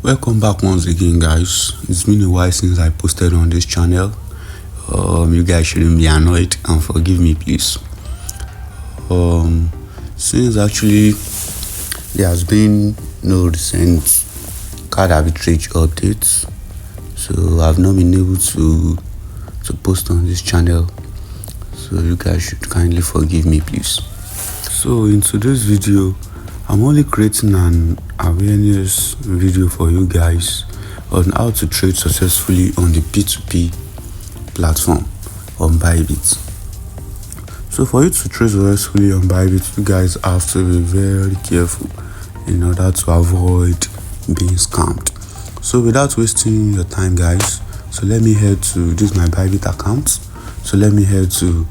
Welcome back once again, guys. It's been a while since I posted on this channel. You guys shouldn't be annoyed and forgive me, please. Since actually there has been no recent card arbitrage updates, so I've not been able to post on this channel. So you guys should kindly forgive me, please. So in today's video, I'm only creating an awareness video for you guys on how to trade successfully on the P2P platform on Bybit. So for you to trade successfully on Bybit, you guys have to be very careful in order to avoid being scammed. So without wasting your time, guys, so let me head to this my Bybit account. So let me head to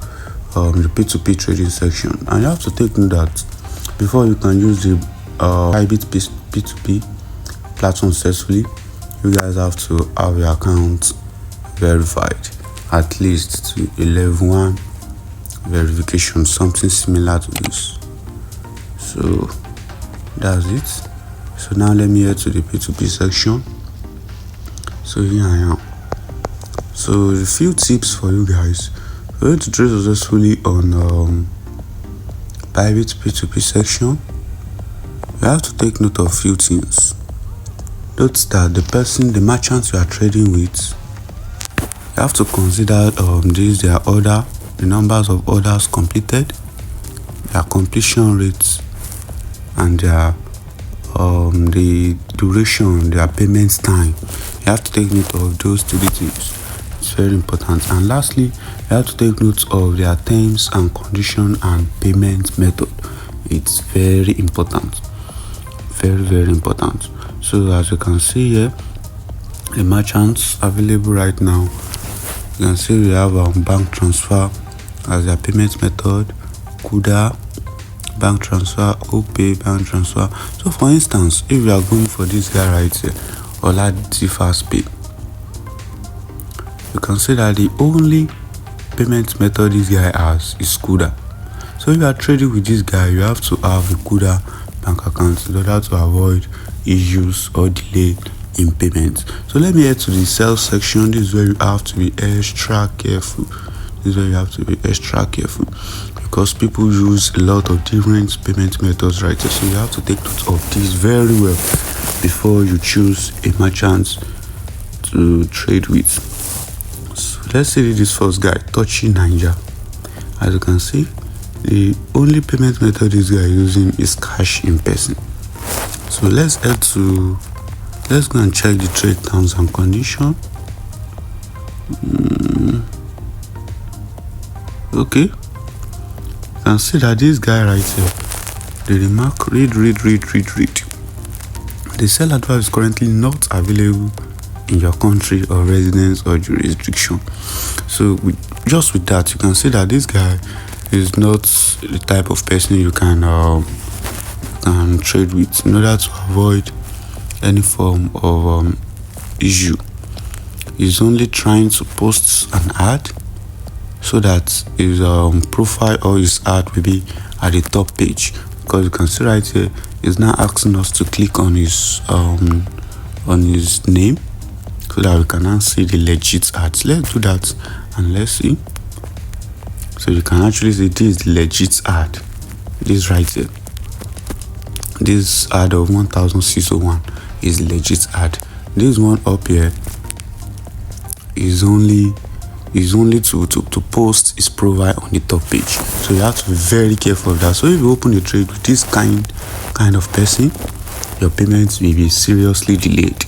the P2P trading section, and you have to take note that before you can use the Bybit P2P platform successfully, you guys have to have your account verified at least to a level 1 verification, something similar to this. So that's it. So now let me head to the P2P section. So here I am. So a few tips for you guys. For you to trade successfully on Bybit P2P section, you have to take note of a few things. Note that the merchant you are trading with, you have to consider the numbers of orders completed, their completion rates, and their the duration, their payment time. You have to take note of those 3 things. It's very important. And lastly, you have to take note of their terms and condition and payment method. It's very important, very important. So as you can see here, the merchants available right now, you can see we have bank transfer as their payment method, Kuda, bank transfer, OPay, bank transfer. So for instance, if we are going for this guy right here, Olymp Fast Pay, you can see that the only payment method this guy has is Kuda. So if you are trading with this guy, you have to have a Kuda bank account in order to avoid issues or delay in payments. So let me head to the sales section. This is where you have to be extra careful. Because people use a lot of different payment methods right here. So you have to take note of this very well before you choose a merchant to trade with. So let's see this first guy, Touchy Ninja. As you can see, the only payment method this guy is using is cash in person. So let's go and check the trade terms and condition. Okay, you can see that this guy right here, the remark, read. The sell advice is currently not available in your country or residence or jurisdiction. So just with that, you can see that this guy is not the type of person you can trade with in order to avoid any form of issue. He's only trying to post an ad so that his profile or his ad will be at the top page, because you can see right here he's now asking us to click on his name so that we can now see the legit ads. Let's do that and let's see. So you can actually see this is the legit ad. This right here, this ad of 1601 is legit ad. This one up here is only to post his profile on the top page. So you have to be very careful of that. So if you open a trade with this kind of person, your payments will be seriously delayed.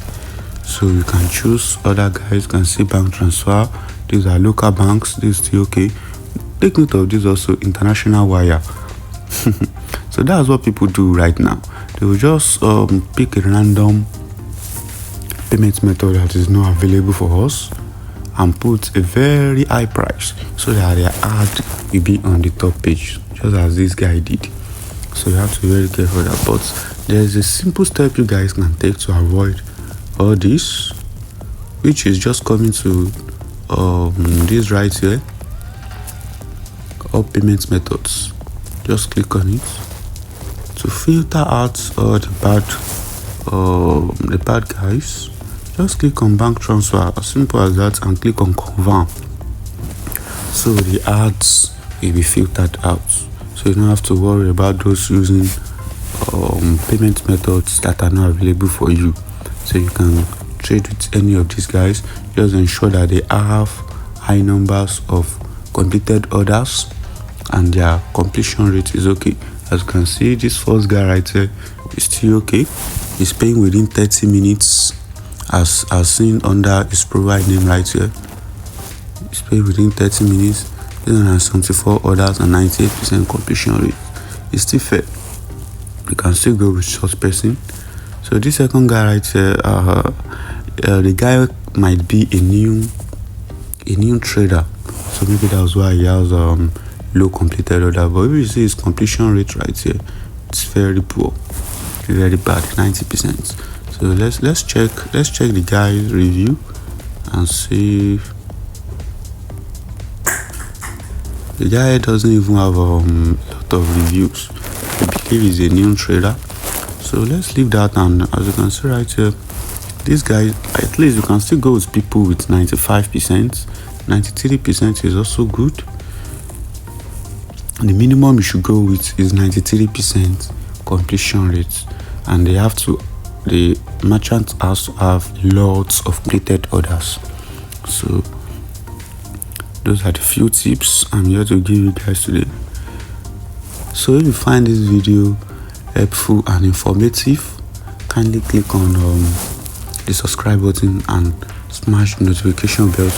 So you can choose other guys. You can see bank transfer. These are local banks. This is still okay. Take note of this also, international wire. So that's what people do right now. They will just pick a random payment method that is not available for us and put a very high price so that their ad will be on the top page, just as this guy did. So you have to be very careful of that. But there's a simple step you guys can take to avoid all this, which is just coming to this right here, all payment methods. Just click on it to filter out all the bad the bad guys, just click on bank transfer, as simple as that, and click on confirm. So the ads will be filtered out, so you don't have to worry about those using payment methods that are not available for you. So you can trade with any of these guys. Just ensure that they have high numbers of completed orders and their completion rate is okay. As you can see, this first guy right here is still okay. He's paying within 30 minutes as seen under his provide name right here. He's paying within 30 minutes. 374 orders and 98% completion rate. It's still fair. You can still go with short person. So this second guy right here, the guy might be a new trader, so maybe that's why he has low completed order. But if you see his completion rate right here, it's very poor, very bad, 90%. So let's check the guy's review and see. The guy doesn't even have a lot of reviews. I believe he's a new trader. So let's leave that, and as you can see right here, this guy, at least you can still go with people with 95%. 93% is also good. The minimum you should go with is 93% completion rate, and the merchant has to have lots of completed orders. So those are the few tips I'm here to give you guys today. So if you find this video helpful and informative, kindly click on the subscribe button and smash the notification bell